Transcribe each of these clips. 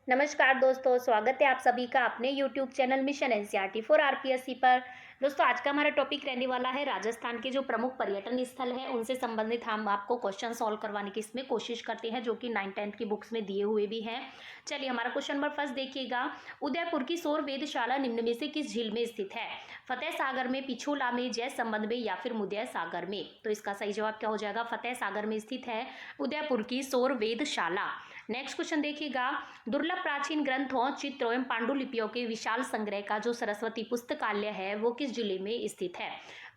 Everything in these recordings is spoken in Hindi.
नमस्कार दोस्तों, स्वागत है आप सभी का अपने YouTube channel mission NCERT for RPSC पर। दोस्तों, आज का हमारा टॉपिक रहने वाला है राजस्थान के जो प्रमुख पर्यटन स्थल हैं उनसे संबंधित हम आपको क्वेश्चन सॉल्व करवाने की इसमें कोशिश करते हैं, जो कि 9th-10th की बुक्स में दिए हुए भी हैं। चलिए, हमारा क्वेश्चन नंबर फर्स्ट देखिएगा। उदयपुर की सौर वेधशाला निम्न में से किस झील में स्थित है? फतेह सागर में, पिछोला में, जय संबंध में या फिर मुदय सागर में? तो इसका सही जवाब क्या हो जाएगा? फतेह सागर में स्थित है उदयपुर की सौर वेधशाला। नेक्स्ट क्वेश्चन देखिएगा। दुर्लभ प्राचीन ग्रंथों, चित्रों एवं पांडुलिपियों के विशाल संग्रह का जो सरस्वती पुस्तकालय है वो किस जिले में स्थित है?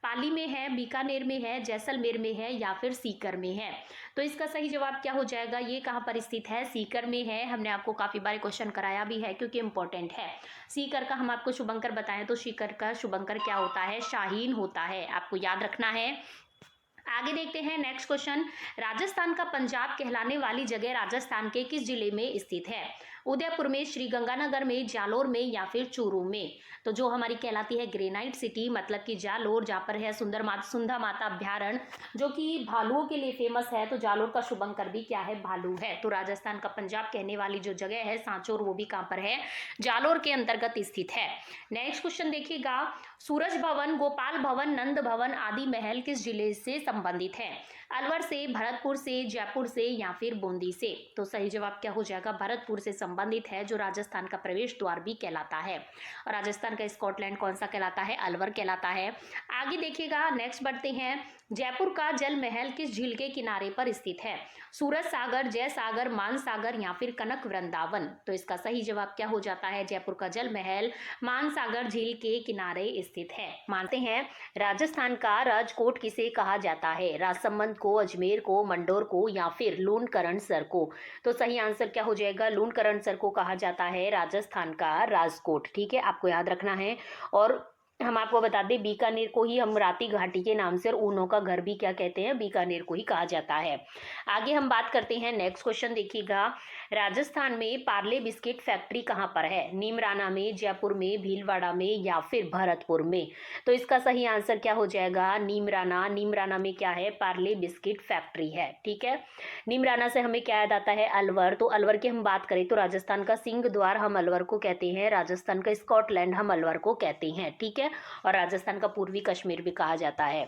पाली में है, बीकानेर में है, जैसलमेर में है या फिर सीकर में है? तो इसका सही जवाब क्या हो जाएगा? ये कहाँ पर स्थित है? सीकर में है। हमने आपको काफी बार क्वेश्चन कराया भी है क्योंकि इंपॉर्टेंट है। सीकर का हम आपको शुभंकर बताएं तो सीकर का शुभंकर क्या होता है? शाहीन होता है, आपको याद रखना है। आगे देखते हैं नेक्स्ट क्वेश्चन। राजस्थान का पंजाब कहलाने वाली जगह राजस्थान के किस जिले में स्थित है? उदयपुर में, श्री गंगानगर में, जालोर में या फिर चूरू में? तो जो हमारी कहलाती है ग्रेनाइट सिटी, मतलब कि जालोर, जहाँ पर है सुंधा माता अभ्यारण्य जो कि भालुओं के लिए फेमस है। तो जालोर का शुभंकर भी क्या है? भालू है। तो राजस्थान का पंजाब कहने वाली जो जगह है सांचौर, वो भी कहाँ पर है? जालोर के अंतर्गत स्थित है। नेक्स्ट क्वेश्चन देखिएगा। सूरज भवन, गोपाल भवन, नंद भवन आदि महल किस जिले से संबंधित है? अलवर से, भरतपुर से, जयपुर से या फिर बूंदी से? तो सही जवाब क्या हो जाएगा? भरतपुर से संबंधित है, जो राजस्थान का प्रवेश द्वार भी कहलाता है। और राजस्थान का स्कॉटलैंड कौन सा कहलाता है? अलवर कहलाता है। आगे देखिएगा, नेक्स्ट बढ़ते हैं। जयपुर का जल महल किस झील के किनारे पर स्थित है? सूरज सागर, जय सागर, मान सागर या फिर कनक वृंदावन? तो इसका सही जवाब क्या हो जाता है? जयपुर का जल महल मान सागर झील के किनारे स्थित है। मानते हैं राजस्थान का राजकोट किसे कहा जाता है? राजसमंद को, अजमेर को, मंडोर को या फिर लूणकरणसर को? तो सही आंसर क्या हो जाएगा? लूणकरणसर को कहा जाता है राजस्थान का राजकोट। ठीक है, आपको याद रखना है। और हम आपको बता दें, बीकानेर को ही हम राती घाटी के नाम से और ऊनों का घर भी क्या कहते हैं? बीकानेर को ही कहा जाता है। आगे हम बात करते हैं, नेक्स्ट क्वेश्चन देखिएगा। राजस्थान में पार्ले बिस्किट फैक्ट्री कहाँ पर है? नीमराना में, जयपुर में, भीलवाड़ा में या फिर भरतपुर में? तो इसका सही आंसर क्या हो जाएगा? नीमराना। नीमराना में क्या है? पार्ले बिस्किट फैक्ट्री है। ठीक है, नीमराना से हमें क्या याद आता है? अलवर। तो अलवर की हम बात करें तो राजस्थान का सिंह द्वार हम अलवर को कहते हैं, राजस्थान का स्कॉटलैंड हम अलवर को कहते हैं। ठीक है, और राजस्थान का पूर्वी कश्मीर भी कहा जाता है।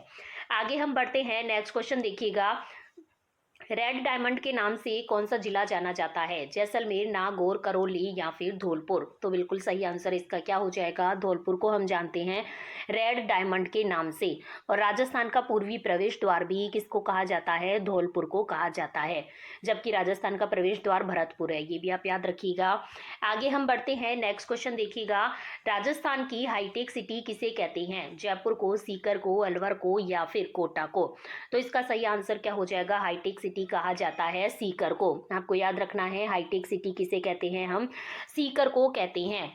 आगे हम बढ़ते हैं, नेक्स्ट क्वेश्चन देखिएगा। रेड डायमंड के नाम से कौन सा जिला जाना जाता है? जैसलमेर, नागौर, करौली या फिर धौलपुर? तो बिल्कुल सही आंसर इसका क्या हो जाएगा? धौलपुर को हम जानते हैं रेड डायमंड के नाम से। और राजस्थान का पूर्वी प्रवेश द्वार भी किसको कहा जाता है? धौलपुर को कहा जाता है, जबकि राजस्थान का प्रवेश द्वार भरतपुर है। ये भी आप याद रखिएगा। आगे हम बढ़ते हैं, नेक्स्ट क्वेश्चन देखिएगा। राजस्थान की हाईटेक सिटी किसे कहते हैं? जयपुर को, सीकर को, अलवर को या फिर कोटा को? तो इसका सही आंसर क्या हो जाएगा? हाईटेक सिटी कहा जाता है सीकर को। आपको याद रखना है, हाईटेक सिटी किसे कहते हैं? हम सीकर को कहते हैं।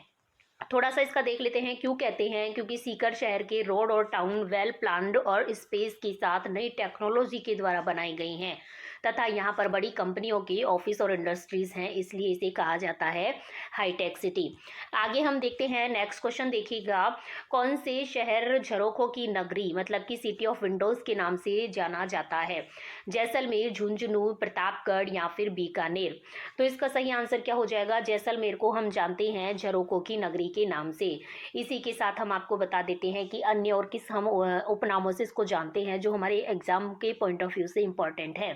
थोड़ा सा इसका देख लेते हैं, क्यों कहते हैं? क्योंकि सीकर शहर के रोड और टाउन वेल प्लान्ड और स्पेस के साथ नई टेक्नोलॉजी के द्वारा बनाई गई हैं तथा यहाँ पर बड़ी कंपनियों के ऑफिस और इंडस्ट्रीज हैं, इसलिए इसे कहा जाता है हाईटेक सिटी। आगे हम देखते हैं, नेक्स्ट क्वेश्चन देखिएगा। कौन से शहर झरोखों की नगरी, मतलब कि सिटी ऑफ विंडोज के नाम से जाना जाता है? जैसलमेर, झुंझुनू, प्रतापगढ़ या फिर बीकानेर? तो इसका सही आंसर क्या हो जाएगा? जैसलमेर को हम जानते हैं झरोखों की नगरी के नाम से। इसी के साथ हम आपको बता देते हैं कि अन्य और किस हम उपनामों से इसको जानते हैं, जो हमारे एग्जाम के पॉइंट ऑफ व्यू से इंपॉर्टेंट है।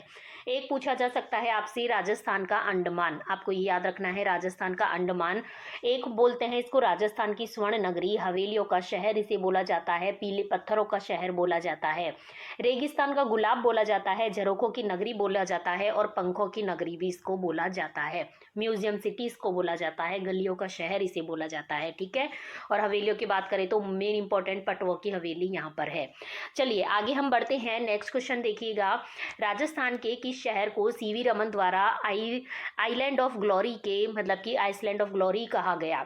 एक पूछा जा सकता है आपसे, राजस्थान का अंडमान। आपको ये याद रखना है, राजस्थान का अंडमान। एक बोलते हैं इसको राजस्थान की स्वर्ण नगरी, हवेलियों का शहर इसे बोला जाता है, पीले पत्थरों का शहर बोला जाता है, रेगिस्तान का गुलाब बोला जाता है, झरोखों की नगरी बोला जाता है और पंखों की नगरी भी इसको बोला जाता है। म्यूजियम सिटी इसको बोला जाता है, गलियों का शहर इसे बोला जाता है। ठीक है, और हवेलियों की बात करें तो मेन इंपॉर्टेंट पटवा की हवेली यहाँ पर है। चलिए आगे हम बढ़ते हैं, नेक्स्ट क्वेश्चन देखिएगा। राजस्थान के किस शहर को सीवी रमन द्वारा आइलैंड ऑफ ग्लोरी के, मतलब कि आइसलैंड ऑफ ग्लोरी कहा गया?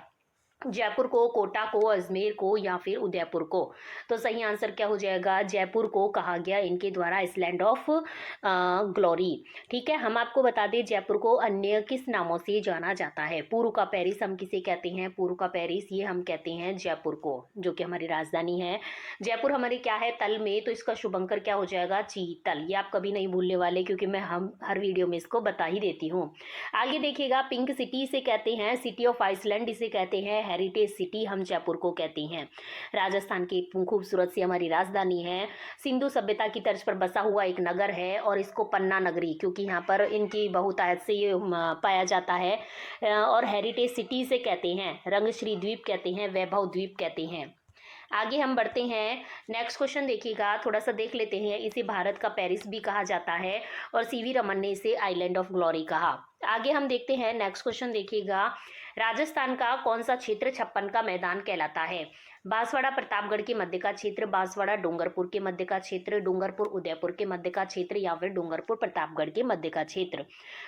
जयपुर को, कोटा को, अजमेर को या फिर उदयपुर को? तो सही आंसर क्या हो जाएगा? जयपुर को कहा गया इनके द्वारा आइसलैंड ऑफ ग्लोरी। ठीक है, हम आपको बता दें जयपुर को अन्य किस नामों से जाना जाता है। पूर्व का पेरिस हम किसे कहते हैं? पूर्व का पेरिस ये हम कहते हैं जयपुर को, जो कि हमारी राजधानी है। जयपुर हमारी क्या है तल में, तो इसका शुभंकर क्या हो जाएगा? चीतल। ये आप कभी नहीं भूलने वाले, क्योंकि मैं हम हर वीडियो में इसको बता ही देती हूँ। आगे देखिएगा, पिंक सिटी इसे कहते हैं, सिटी ऑफ आइसलैंड इसे कहते हैं, हेरिटेज सिटी हम जयपुर को कहते हैं। राजस्थान की खूबसूरत सी हमारी राजधानी है, सिंधु सभ्यता की तर्ज पर बसा हुआ एक नगर है, और इसको पन्ना नगरी, क्योंकि यहाँ पर इनकी बहुतायत से ये पाया जाता है। और हेरिटेज सिटी से कहते हैं, रंगश्री द्वीप कहते हैं, वैभव द्वीप कहते हैं। आगे हम बढ़ते हैं, नेक्स्ट क्वेश्चन देखिएगा, थोड़ा सा देख लेते हैं। इसे भारत का पेरिस भी कहा जाता है, और सीवी रमन ने इसे आइलैंड ऑफ ग्लोरी कहा। आगे हम देखते हैं, नेक्स्ट क्वेश्चन देखिएगा, राजस्थान का कौन सा क्षेत्र छप्पन का मैदान कहलाता है? बांसवाड़ा प्रतापगढ़ के मध्य का क्षेत्र, बांसवाड़ा डूंगरपुर के मध्य का क्षेत्र, डूंगरपुर उदयपुर के मध्य का क्षेत्र, या फिर डूंगरपुर प्रतापगढ़ के मध्य का क्षेत्र?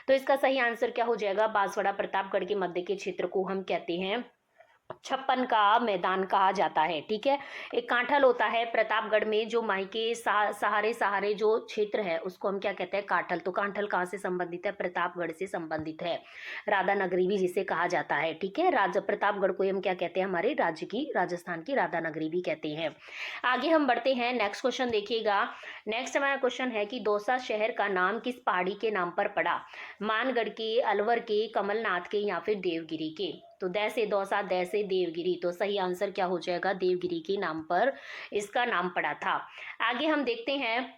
तो इसका सही आंसर क्या हो जाएगा? बांसवाड़ा प्रतापगढ़ के मध्य के क्षेत्र को हम कहते हैं छप्पन का मैदान कहा जाता है। ठीक है, एक कांठल होता है प्रतापगढ़ में, जो माई के सहारे सहारे जो क्षेत्र है उसको हम क्या कहते हैं? कांठल। तो कांठल कहाँ से संबंधित है? प्रतापगढ़ से संबंधित है। राधा नगरी भी जिसे कहा जाता है। ठीक है, प्रतापगढ़ को हम क्या कहते हैं? हमारे राज्य की, राजस्थान की राधा नगरी भी कहते हैं। आगे हम बढ़ते हैं, नेक्स्ट क्वेश्चन देखिएगा। नेक्स्ट हमारा क्वेश्चन है कि दौसा शहर का नाम किस पहाड़ी के नाम पर पड़ा? मानगढ़ के, अलवर के, कमलनाथ के, या फिर देवगिरी के? तो दै से दौसा, दै से देवगिरी। तो सही आंसर क्या हो जाएगा? देवगिरी के नाम पर इसका नाम पड़ा था। आगे हम देखते हैं,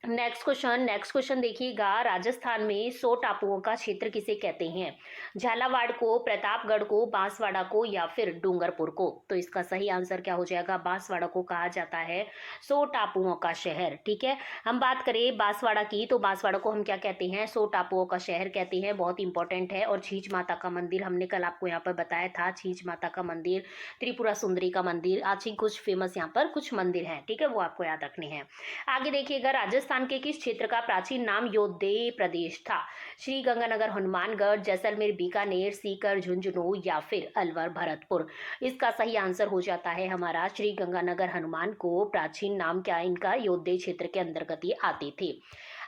नेक्स्ट क्वेश्चन देखिएगा, राजस्थान में 100 टापुओं का क्षेत्र किसे कहते हैं? झालावाड़ को, प्रतापगढ़ को, बांसवाड़ा को, या फिर डूंगरपुर को? तो इसका सही आंसर क्या हो जाएगा? बांसवाड़ा को कहा जाता है 100 टापुओं का शहर। ठीक है, हम बात करें बांसवाड़ा की, तो बांसवाड़ा को हम क्या कहते हैं? 100 टापुओं का शहर कहते हैं, बहुत इंपॉर्टेंट है। और छींच माता का मंदिर हमने कल आपको यहाँ पर बताया था, छींच माता का मंदिर, त्रिपुरा सुंदरी का मंदिर, अच्छी कुछ फेमस यहाँ पर कुछ मंदिर हैं। ठीक है, वो आपको याद रखने हैं। आगे देखिएगा, राजस्थान के किस क्षेत्र का प्राचीन नाम योद्धेय प्रदेश था? श्री गंगानगर, हनुमानगढ़, जैसलमेर, बीकानेर, सीकर, झुंझुनू, या फिर अलवर, भरतपुर? इसका सही आंसर हो जाता है हमारा श्री गंगानगर हनुमान को प्राचीन नाम क्या इनका योद्धेय क्षेत्र के अंतर्गत ये आते थे।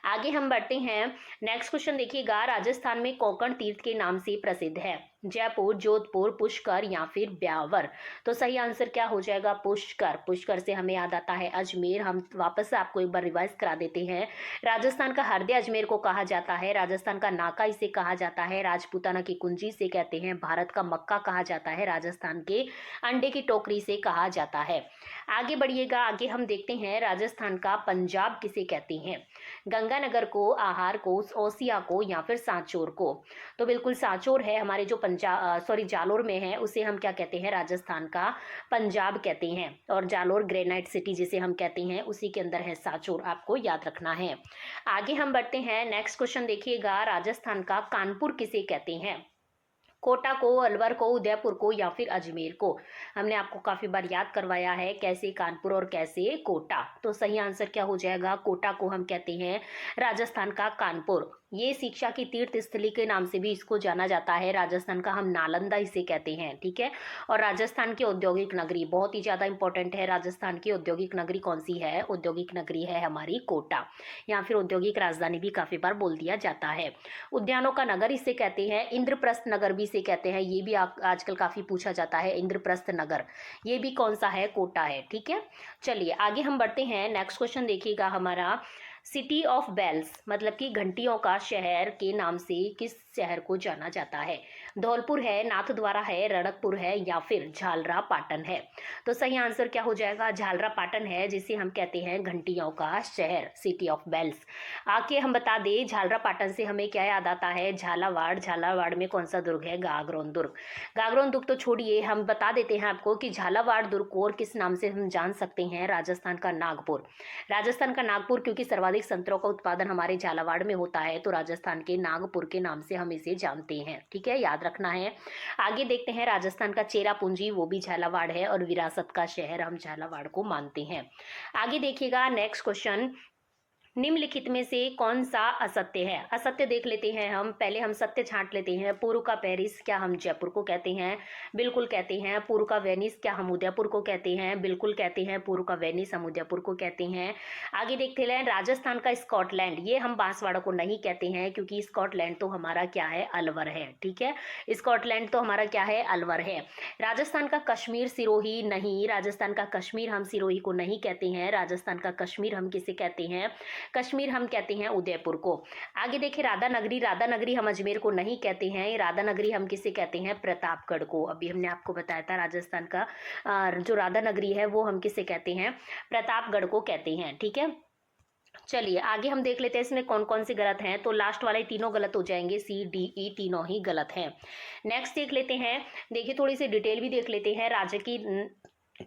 आगे हम बढ़ते हैं, नेक्स्ट क्वेश्चन देखिएगा, राजस्थान में कोंकण तीर्थ के नाम से प्रसिद्ध है? जयपुर, जोधपुर, पुष्कर, या फिर ब्यावर? तो सही आंसर क्या हो जाएगा? पुष्कर। पुष्कर से हमें याद आता है अजमेर। हम वापस से आपको एक बार रिवाइज करा देते हैं। राजस्थान का हृदय अजमेर को कहा जाता है, राजस्थान का नाका इसे कहा जाता है, राजपूताना की कुंजी से कहते हैं, भारत का मक्का कहा जाता है, राजस्थान के अंडे की टोकरी से कहा जाता है। आगे बढ़िएगा, आगे हम देखते हैं, राजस्थान का पंजाब किसे कहते हैं? गंगानगर को, आहार को, ओसिया को, या फिर सांचौर को? तो बिल्कुल सांचौर है हमारे जो जालोर में है, उसे हम क्या कहते हैं? राजस्थान का पंजाब कहते हैं। और जालोर ग्रेनाइट सिटी जिसे हम कहते हैं, उसी के अंदर है सांचौर, आपको याद रखना है। आगे हम बढ़ते हैं, नेक्स्ट क्वेश्चन देखिएगा, राजस्थान का कानपुर किसे कहते हैं? कोटा को, अलवर को, उदयपुर को, या फिर अजमेर को? हमने आपको काफ़ी बार याद करवाया है कैसे कानपुर और कैसे कोटा। तो सही आंसर क्या हो जाएगा? कोटा को हम कहते हैं राजस्थान का कानपुर। ये शिक्षा की तीर्थ स्थली के नाम से भी इसको जाना जाता है, राजस्थान का हम नालंदा इसे कहते हैं। ठीक है, और राजस्थान की औद्योगिक नगरी बहुत ही ज़्यादा इंपॉर्टेंट है। राजस्थान की औद्योगिक नगरी कौन सी है? औद्योगिक नगरी है हमारी कोटा, या फिर औद्योगिक राजधानी भी काफ़ी बार बोल दिया जाता है। उद्यानों का नगर इसे कहते हैं, इंद्रप्रस्थ नगर भी इसे कहते हैं। ये भी आजकल काफ़ी पूछा जाता है, इंद्रप्रस्थ नगर, ये भी कौन सा है? कोटा है। ठीक है, चलिए आगे हम बढ़ते हैं, नेक्स्ट क्वेश्चन देखिएगा हमारा, सिटी ऑफ बेल्स मतलब कि घंटियों का शहर के नाम से किस शहर को जाना जाता है? धौलपुर है, नाथद्वारा है, रणकपुर है, या फिर झालरा पाटन है? तो सही आंसर क्या हो जाएगा? झालरा पाटन है, जिसे हम कहते हैं घंटियों का शहर, सिटी ऑफ बेल्स। आके हम बता दें, झालरा पाटन से हमें क्या याद आता है? झालावाड़। झालावाड़ में कौन सा दुर्ग है? गागरोन दुर्ग। गागरोन दुर्ग तो छोड़िए, हम बता देते हैं आपको कि झालावाड़ दुर्ग को और किस नाम से हम जान सकते हैं? राजस्थान का नागपुर। राजस्थान का नागपुर, क्योंकि सर्वाधिक संतरों का उत्पादन हमारे झालावाड़ में होता है, तो राजस्थान के नागपुर के नाम से हम इसे जानते हैं। ठीक है, याद रखना है। आगे देखते हैं, राजस्थान का चेरापूंजी, वो भी झालावाड़ है, और विरासत का शहर हम झालावाड़ को मानते हैं। आगे देखिएगा, नेक्स्ट क्वेश्चन, निम्नलिखित में से कौन सा असत्य है? असत्य देख लेते हैं हम, पहले हम सत्य छांट लेते हैं। पूर्व का पेरिस क्या हम जयपुर को कहते हैं? बिल्कुल कहते हैं। पूर्व का वेनिस क्या हम उदयपुर को कहते हैं? बिल्कुल कहते हैं। पूर्व का वेनिस हम उदयपुर को कहते हैं। आगे देखते हैं राजस्थान का स्कॉटलैंड, ये हम बांसवाड़ा को नहीं कहते हैं क्योंकि स्कॉटलैंड तो हमारा क्या है? अलवर है। ठीक है, स्कॉटलैंड तो हमारा क्या है? अलवर है। राजस्थान का कश्मीर सिरोही नहीं, राजस्थान का कश्मीर हम सिरोही को नहीं कहते हैं। राजस्थान का कश्मीर हम किसे कहते हैं? कश्मीर हम कहते हैं उदयपुर को। आगे देखें राधा नगरी, राधा नगरी हम अजमेर को नहीं कहते हैं। राधा नगरी हम किसे कहते हैं? प्रतापगढ़ को। अभी हमने आपको बताया था राजस्थान का जो राधा नगरी है वो हम किसे कहते हैं? प्रतापगढ़ को कहते हैं। ठीक है, चलिए आगे हम देख लेते हैं इसमें कौन कौन से गलत हैं। तो लास्ट वाले तीनों गलत हो जाएंगे, सी डी ई तीनों ही गलत हैं। नेक्स्ट देख लेते हैं, देखिए थोड़ी सी डिटेल भी देख लेते हैं।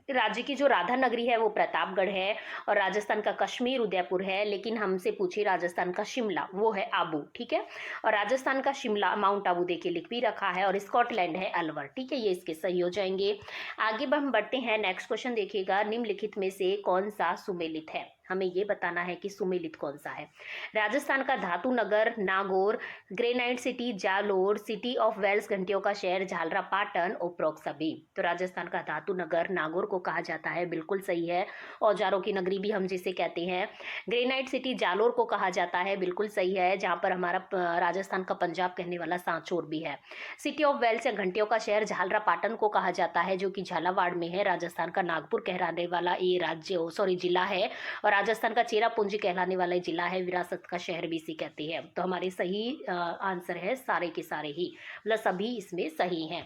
राज्य की जो राधा नगरी है वो प्रतापगढ़ है, और राजस्थान का कश्मीर उदयपुर है, लेकिन हमसे पूछे राजस्थान का शिमला वो है आबू। ठीक है, और राजस्थान का शिमला माउंट आबू देखिए लिख भी रखा है, और स्कॉटलैंड है अलवर। ठीक है, ये इसके सही हो जाएंगे। आगे हम बढ़ते हैं, नेक्स्ट क्वेश्चन देखिएगा, निम्नलिखित में से कौन सा सुमेलित है? हमें ये बताना है कि सुमेलित कौन सा है। राजस्थान का धातु नगर Nagaur, granite city Jalore, city of bells घंटियों का शहर झालरा पाटन, उपरोक्त सभी। तो राजस्थान का धातु नगर नागौर को कहा जाता है, बिल्कुल सही है। औजारों की नगरी भी हम जिसे कहते हैं। ग्रेनाइट सिटी जालोर को कहा जाता है, बिल्कुल सही है, जहाँ पर हमारा राजस्थान का पंजाब कहने वाला सांचौर भी है। सिटी ऑफ वेल्स या घंटियों का शहर झालरा पाटन को कहा जाता है, जो कि झालावाड़ में है। राजस्थान का नागपुर कहलाने वाला ये जिला है, और राजस्थान का चेरापूंजी कहलाने वाला जिला है। विरासत का शहर भी इसे कहते हैं। तो हमारे सही आंसर है सारे के सारे ही, मतलब सभी इसमें सही हैं।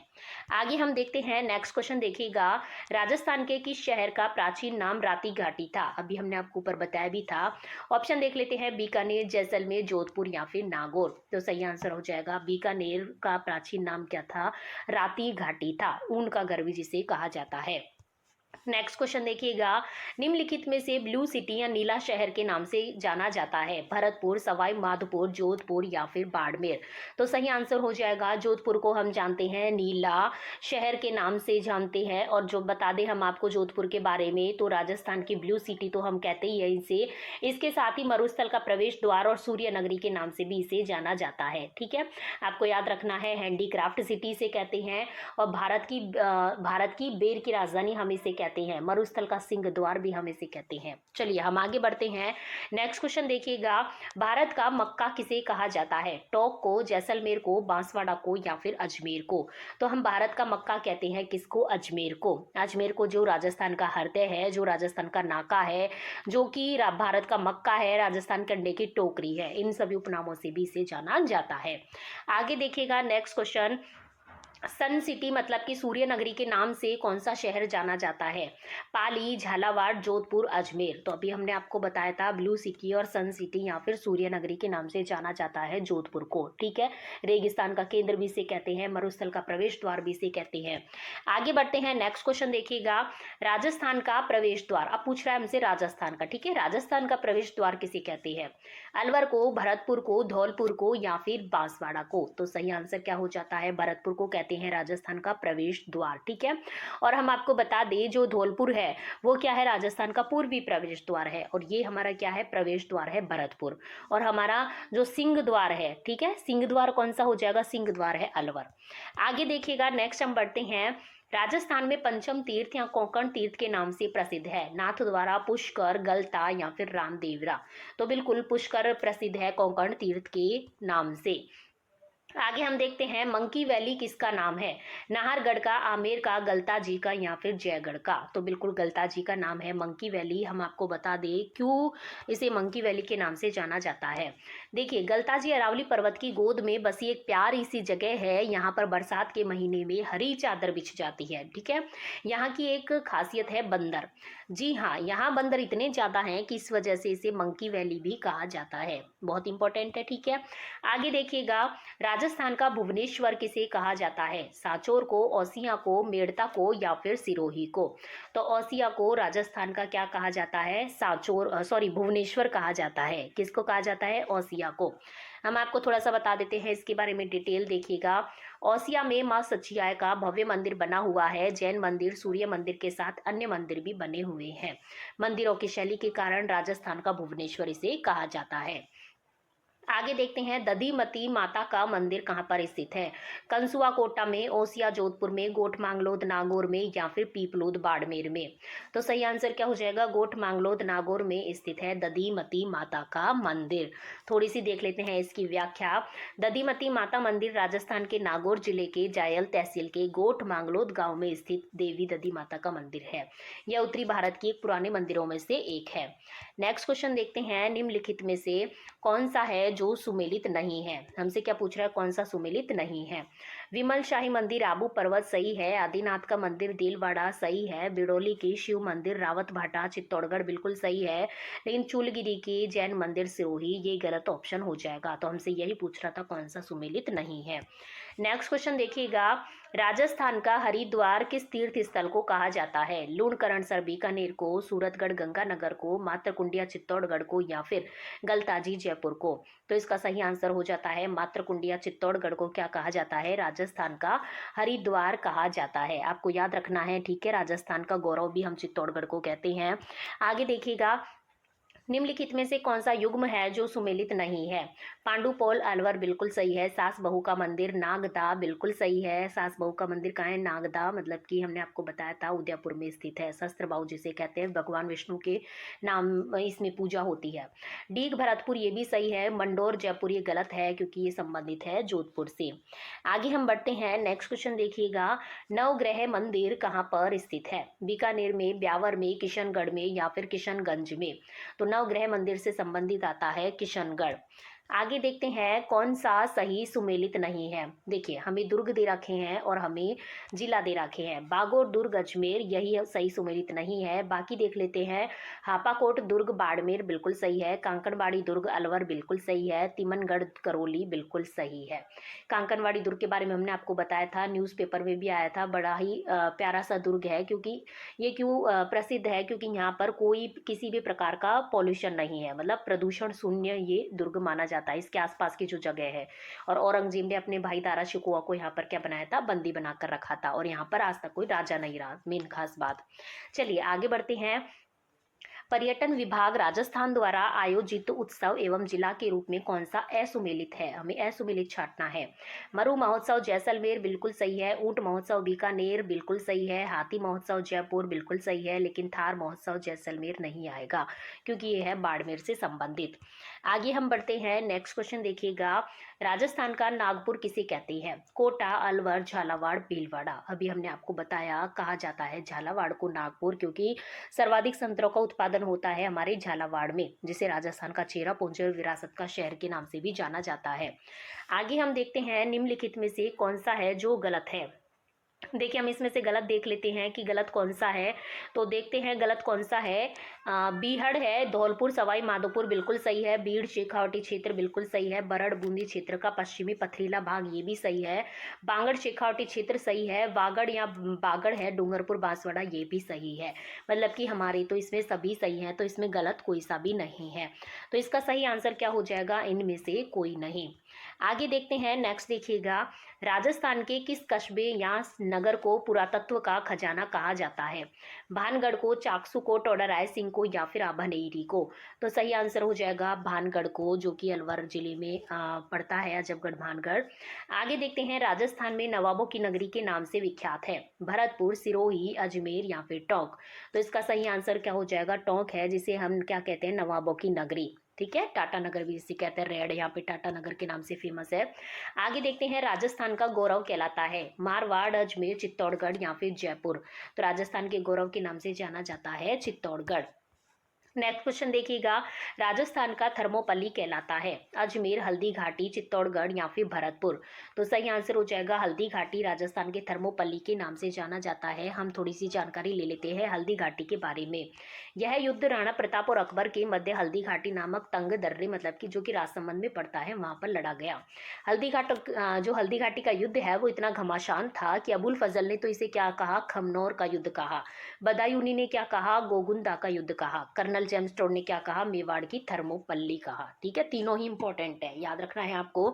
आगे हम देखते हैं, नेक्स्ट क्वेश्चन देखिएगा, राजस्थान के किस शहर का प्राचीन नाम राती घाटी था? अभी हमने आपको ऊपर बताया भी था। ऑप्शन देख लेते हैं, बीकानेर, जैसलमेर, जोधपुर या फिर नागौर। तो सही आंसर हो जाएगा बीकानेर का प्राचीन नाम क्या था? राती घाटी था, ऊन का गर्व जिसे कहा जाता है। नेक्स्ट क्वेश्चन देखिएगा, निम्नलिखित में से ब्लू सिटी या नीला शहर के नाम से जाना जाता है? भरतपुर, सवाई माधोपुर, जोधपुर या फिर बाड़मेर। तो सही आंसर हो जाएगा, जोधपुर को हम जानते हैं नीला शहर के नाम से जानते हैं। और जो बता दें हम आपको जोधपुर के बारे में, तो राजस्थान की ब्लू सिटी तो हम कहते ही हैं इसे। इसके साथ ही मरुस्थल का प्रवेश द्वार और सूर्य नगरी के नाम से भी इसे जाना जाता है। ठीक है, आपको याद रखना है, हैंडीक्राफ्ट सिटी से कहते हैं, और भारत की बेर की राजधानी हम इसे कहते हैं। मरुस्थल का सिंह द्वार भी हम इसे कहते हैं। चलिए हम आगे बढ़ते हैं, नेक्स्ट क्वेश्चन देखिएगा, भारत का मक्का किसे कहा जाता है? टोंक को, जैसलमेर को, बांसवाड़ा को या फिर अजमेर को? तो हम भारत का मक्का कहते हैं किसको? अजमेर को। अजमेर को, जो राजस्थान का हृदय है, जो राजस्थान का नाका है, जो कि भारत का मक्का है, राजस्थान के अंडे की टोकरी है, इन सभी उपनामों से भी इसे जाना जाता है। आगे देखिएगा, नेक्स्ट क्वेश्चन, सन सिटी मतलब कि सूर्य नगरी के नाम से कौन सा शहर जाना जाता है? पाली, झालावाड़, जोधपुर, अजमेर। तो अभी हमने आपको बताया था ब्लू सिटी और सन सिटी या फिर सूर्य नगरी के नाम से जाना जाता है जोधपुर को। ठीक है, रेगिस्तान का केंद्र भी इसे कहते हैं, मरुस्थल का प्रवेश द्वार भी इसे कहते हैं। आगे बढ़ते हैं, नेक्स्ट क्वेश्चन देखिएगा, राजस्थान का प्रवेश द्वार। अब पूछ रहा है हमसे राजस्थान का। ठीक है, राजस्थान का प्रवेश द्वार किसे कहते हैं? अलवर को, भरतपुर को, धौलपुर को या फिर बांसवाड़ा को? तो सही आंसर क्या हो जाता है? भरतपुर को कहते हैं राजस्थान का प्रवेश द्वार। ठीक है, और हम आपको बता दें जो धौलपुर है वो क्या है? राजस्थान का पूर्वी प्रवेश द्वार है, और ये हमारा क्या है? प्रवेश द्वार है भरतपुर। और हमारा जो सिंह द्वार है, ठीक है, सिंह द्वार कौन सा हो जाएगा? सिंह द्वार है अलवर। आगे देखिएगा, नेक्स्ट हम बढ़ते हैं, राजस्थान में पंचम तीर्थ या कोंकण तीर्थ के नाम से प्रसिद्ध है? नाथद्वारा, पुष्कर, गलता या फिर रामदेवरा? तो बिल्कुल पुष्कर प्रसिद्ध है कोंकण तीर्थ के नाम से। आगे हम देखते हैं, मंकी वैली किसका नाम है? नाहरगढ़ का, आमेर का, गलता जी का या फिर जयगढ़ का? तो बिल्कुल गलता जी का नाम है मंकी वैली। हम आपको बता दें क्यों इसे मंकी वैली के नाम से जाना जाता है। देखिए, गलता जी अरावली पर्वत की गोद में बसी एक प्यारी सी जगह है। यहाँ पर बरसात के महीने में हरी चादर बिछ जाती है। ठीक है, यहाँ की एक खासियत है बंदर। जी हाँ, यहाँ बंदर इतने ज़्यादा हैं कि इस वजह से इसे मंकी वैली भी कहा जाता है। बहुत इंपॉर्टेंट है। ठीक है, आगे देखिएगा, राजस्थान का भुवनेश्वर किसे कहा जाता है? सांचौर को, ओसियां को, मेड़ता को या फिर सिरोही को? तो ओसियां को राजस्थान का क्या कहा जाता है? भुवनेश्वर कहा जाता है। किसको कहा जाता है? ओसियां को। हम आपको थोड़ा सा बता देते हैं इसके बारे में, डिटेल देखिएगा। ओसिया में मां सचियाय का भव्य मंदिर बना हुआ है। जैन मंदिर, सूर्य मंदिर के साथ अन्य मंदिर भी बने हुए हैं। मंदिरों की शैली के कारण राजस्थान का भुवनेश्वर इसे कहा जाता है। आगे देखते हैं दधीमती माता का मंदिर कहाँ पर स्थित है। कंसुआ कोटा में, ओसिया जोधपुर में, गोठ मांगलोद नागौर में या फिर पीपलोद बाड़मेर में। तो सही आंसर क्या हो जाएगा, गोठ मांगलोद नागौर में स्थित है दधीमती माता का मंदिर। थोड़ी सी देख लेते हैं इसकी व्याख्या। दधीमती माता मंदिर राजस्थान के नागौर जिले के जायल तहसील के गोठ मांगलोद गांव में स्थित देवी दधी माता का मंदिर है। यह उत्तरी भारत की एक पुराने मंदिरों में से एक है। नेक्स्ट क्वेश्चन देखते हैं, निम्नलिखित में से कौन सा है जो सुमेलित नहीं है। हमसे क्या पूछ रहा है, कौन सा सुमेलित नहीं है। विमल शाही मंदिर आबू पर्वत सही है। आदिनाथ का मंदिर दिलवाड़ा सही है। बिड़ोली की शिव मंदिर रावत भाटा चित्तौड़गढ़ बिल्कुल सही है। लेकिन चूलगिरी की जैन मंदिर सिरोही ये गलत ऑप्शन हो जाएगा। तो हमसे यही पूछ रहा था कौन सा सुमेलित नहीं है। नेक्स्ट क्वेश्चन देखिएगा, राजस्थान का हरिद्वार किस तीर्थ स्थल को कहा जाता है। लूणकरणसर बीकानेर को, सूरतगढ़ गंगानगर को, मातरकुंडिया चित्तौड़गढ़ को या फिर गलताजी जयपुर को। तो इसका सही आंसर हो जाता है मातरकुंडिया चित्तौड़गढ़ को क्या कहा जाता है, राजस्थान का हरिद्वार कहा जाता है। आपको याद रखना है, ठीक है। राजस्थान का गौरव भी हम चित्तौड़गढ़ को कहते हैं। आगे देखिएगा, निम्नलिखित में से कौन सा युग्म है जो सुमेलित नहीं है। पांडुपोल अलवर बिल्कुल सही है। सास बहू का मंदिर नागदा बिल्कुल सही है। सास बहू का मंदिर कहाँ है, नागदा, मतलब कि हमने आपको बताया था उदयपुर में स्थित है। शस्त्रबाहु जिसे कहते हैं, भगवान विष्णु के नाम इसमें पूजा होती है। डीग भरतपुर ये भी सही है। मंडोर जयपुर ये गलत है क्योंकि ये संबंधित है जोधपुर से। आगे हम बढ़ते हैं, नेक्स्ट क्वेश्चन देखिएगा, नवग्रह मंदिर कहाँ पर स्थित है। बीकानेर में, ब्यावर में, किशनगढ़ में या फिर किशनगंज में। तो नवग्रह मंदिर से संबंधित आता है किशनगढ़। आगे देखते हैं कौन सा सही सुमेलित नहीं है। देखिए, हमें दुर्ग दे रखे हैं और हमें जिला दे रखे हैं। बागोर दुर्ग अजमेर यही सही सुमेलित नहीं है। बाकी देख लेते हैं, हापाकोट दुर्ग बाड़मेर बिल्कुल सही है। कांकड़बाड़ी दुर्ग अलवर बिल्कुल सही है। तिमनगढ़ करौली बिल्कुल सही है। कांकड़बाड़ी दुर्ग के बारे में हमने आपको बताया था, न्यूज़पेपर में भी आया था। बड़ा ही प्यारा सा दुर्ग है, क्योंकि ये क्यों प्रसिद्ध है, क्योंकि यहाँ पर कोई किसी भी प्रकार का पॉल्यूशन नहीं है, मतलब प्रदूषण शून्य ये दुर्ग माना जाता है, इसके आसपास की जो जगह है। और औरंगजेब ने अपने भाई दारा शिकोह को यहाँ पर क्या बनाया था, बंदी बनाकर रखा था। और यहाँ पर आज तक कोई राजा नहीं रहा, मेन खास बात। चलिए आगे बढ़ते हैं। पर्यटन विभाग राजस्थान द्वारा आयोजित उत्सव एवं जिला के रूप में कौन सा असुमेलित है। हमें असुमेलित छांटना है। मरु महोत्सव जैसलमेर बिल्कुल सही है। ऊंट महोत्सव बीकानेर बिल्कुल सही है। हाथी महोत्सव जयपुर बिल्कुल सही है। लेकिन थार महोत्सव जैसलमेर नहीं आएगा क्योंकि ये है बाड़मेर से संबंधित। आगे हम बढ़ते हैं, नेक्स्ट क्वेश्चन देखिएगा, राजस्थान का नागपुर किसे कहते हैं। कोटा, अलवर, झालावाड़, भीलवाड़ा। अभी हमने आपको बताया कहा जाता है झालावाड़ को नागपुर, क्योंकि सर्वाधिक संतरों का उत्पादन होता है हमारे झालावाड़ में, जिसे राजस्थान का चेहरा पुंज और विरासत का शहर के नाम से भी जाना जाता है। आगे हम देखते हैं, निम्नलिखित में से कौन सा है जो गलत है। देखिए, हम इसमें से गलत देख लेते हैं कि गलत कौन सा है। तो देखते हैं गलत कौन सा है। बीहड़ है। धौलपुर सवाई माधोपुर बिल्कुल सही है। बीड़ शेखावटी क्षेत्र बिल्कुल सही है। बरड़ बूंदी क्षेत्र का पश्चिमी पथरीला भाग ये भी सही है। बांगड़ शेखावटी क्षेत्र सही है। वागड़ या बागड़ है डूंगरपुर बांसवाड़ा ये भी सही है। मतलब कि हमारे तो इसमें सभी सही है, तो इसमें गलत कोई सा भी नहीं है। तो इसका सही आंसर क्या हो जाएगा, इनमें से कोई नहीं। आगे देखते हैं, नेक्स्ट देखिएगा, राजस्थान के किस कस्बे या नगर को पुरातत्व का खजाना कहा जाता है। भानगढ़ को, चाकसू को, टोडरराय सिंह को या फिर आभनेरी को। तो सही आंसर हो जाएगा भानगढ़ को, जो कि अलवर जिले में पड़ता है, अजबगढ़ भानगढ़। आगे देखते हैं, राजस्थान में नवाबों की नगरी के नाम से विख्यात है। भरतपुर, सिरोही, अजमेर या फिर टोंक। तो इसका सही आंसर क्या हो जाएगा, टोंक है, जिसे हम क्या कहते हैं, नवाबों की नगरी। ठीक है, टाटा नगर भी इसे कहते हैं, रेड यहाँ पे टाटा नगर के नाम से फेमस है। आगे देखते हैं, राजस्थान का गौरव कहलाता है मारवाड़, अजमेर, चित्तौड़गढ़ या फिर जयपुर। तो राजस्थान के गौरव के नाम से जाना जाता है चित्तौड़गढ़। नेक्स्ट क्वेश्चन देखिएगा, राजस्थान का थर्मोपल्ली कहलाता है अजमेर, हल्दी घाटी, चित्तौड़गढ़ या फिर भरतपुर। तो सही आंसर हो जाएगा हल्दी घाटी, राजस्थान के थर्मोपल्ली के नाम से जाना जाता है। हम थोड़ी सी जानकारी ले लेते हैं हल्दी घाटी के बारे में। यह युद्ध राणा प्रताप और अकबर के मध्य हल्दी घाटी नामक तंग दर्रे, मतलब कि जो कि राजसमंद में पड़ता है, वहां पर लड़ा गया। हल्दी घाट जो हल्दी घाटी का युद्ध है वो इतना घमासान था कि अबुल फजल ने तो इसे क्या कहा, खमनौर का युद्ध कहा। बदायूनी ने क्या कहा, गोगुंदा का युद्ध कहा। कर्नल जेम्सटोन ने क्या कहा, मेवाड़ की थर्मोपल्ली कहा। ठीक है, तीनों ही इंपॉर्टेंट है, याद रखना है आपको।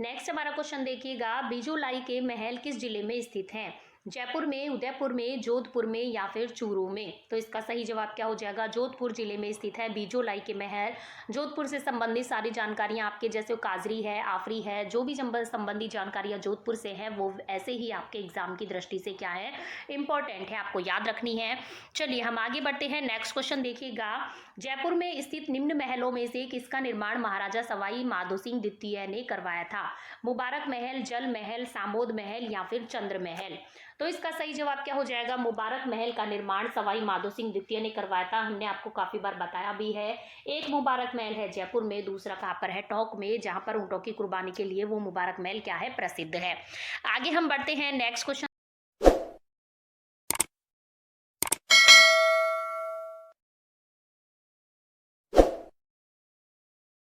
नेक्स्ट हमारा क्वेश्चन देखिएगा, बिजुलाई के महल किस जिले में स्थित हैं? जयपुर में, उदयपुर में, जोधपुर में या फिर चूरू में? तो इसका सही जवाब क्या हो जाएगा? जोधपुर जिले में स्थित है बिजुलाई के महल। जोधपुर से संबंधित सारी जानकारियां आपके जैसे काजरी है, आफरी है, जो भी संबंधी जानकारियां जोधपुर से है वो ऐसे ही आपके एग्जाम की दृष्टि से क्या है, इंपॉर्टेंट है, आपको याद रखनी है। चलिए हम आगे बढ़ते हैं। नेक्स्ट क्वेश्चन देखिएगा, जयपुर में स्थित निम्न महलों में से किसका निर्माण महाराजा सवाई माधोसिंह द्वितीय ने करवाया था? मुबारक महल, जल महल, सामोद महल या फिर चंद्र महल? तो इसका सही जवाब क्या हो जाएगा? मुबारक महल का निर्माण सवाई माधोसिंह द्वितीय ने करवाया था। हमने आपको काफी बार बताया भी है। एक मुबारक महल है जयपुर में, दूसरा कहाँ पर है? टोंक में, जहां पर ऊंटों की कुर्बानी के लिए वो मुबारक महल क्या है? प्रसिद्ध है। आगे हम बढ़ते हैं। Next question